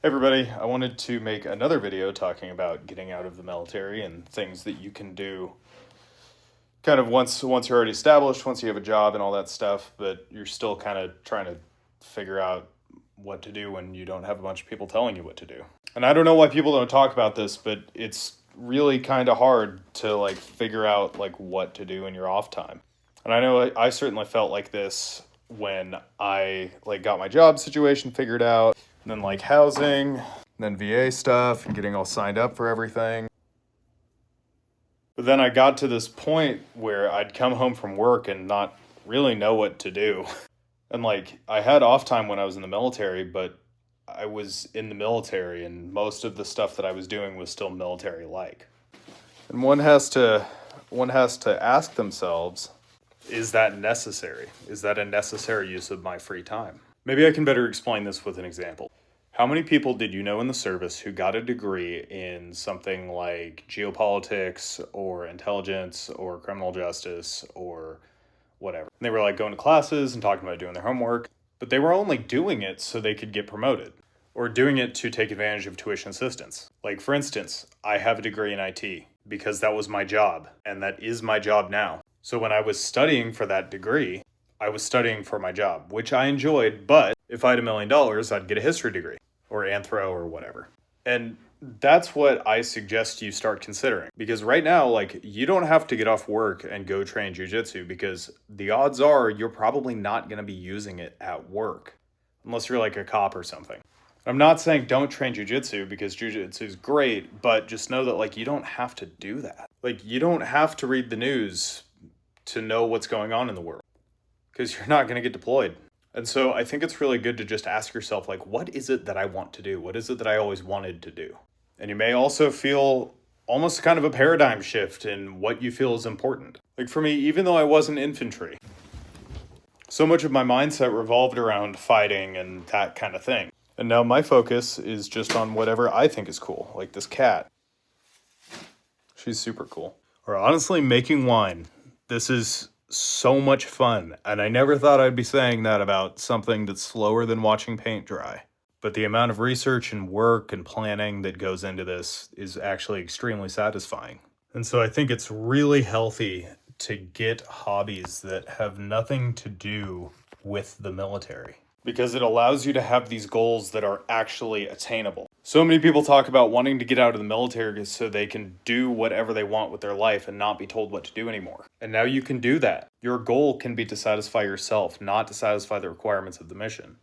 Everybody, I wanted to make another video talking about getting out of the military and things that you can do kind of once you're already established, once you have a job and all that stuff, but you're still kind of trying to figure out what to do when you don't have a bunch of people telling you what to do. And I don't know why people don't talk about this, but it's really kind of hard to figure out what to do in your off time. And I know I certainly felt like this when I got my job situation figured out, and then housing, and then VA stuff and getting all signed up for everything. But then I got to this point where I'd come home from work and not really know what to do. And I had off time when I was in the military, but I was in the military and most of the stuff that I was doing was still military-like. And one has to ask themselves, is that necessary? Is that a necessary use of my free time? Maybe I can better explain this with an example. How many people did you know in the service who got a degree in something like geopolitics or intelligence or criminal justice or whatever? And they were going to classes and talking about doing their homework, but they were only doing it so they could get promoted or doing it to take advantage of tuition assistance. For instance, I have a degree in IT because that was my job and that is my job now. So when I was studying for that degree, I was studying for my job, which I enjoyed, but if I had $1 million, I'd get a history degree or anthro or whatever. And that's what I suggest you start considering. Because right now, you don't have to get off work and go train jujitsu because the odds are you're probably not going to be using it at work unless you're a cop or something. I'm not saying don't train jujitsu because jujitsu is great, but just know that you don't have to do that. You don't have to read the news to know what's going on in the world because you're not going to get deployed. And so I think it's really good to just ask yourself, what is it that I want to do? What is it that I always wanted to do? And you may also feel almost kind of a paradigm shift in what you feel is important. For me, even though I wasn't infantry, so much of my mindset revolved around fighting and that kind of thing. And now my focus is just on whatever I think is cool, like this cat. She's super cool. Or honestly, making wine. This is so much fun, and I never thought I'd be saying that about something that's slower than watching paint dry. But the amount of research and work and planning that goes into this is actually extremely satisfying. And so I think it's really healthy to get hobbies that have nothing to do with the military, because it allows you to have these goals that are actually attainable. So many people talk about wanting to get out of the military so they can do whatever they want with their life and not be told what to do anymore. And now you can do that. Your goal can be to satisfy yourself, not to satisfy the requirements of the mission.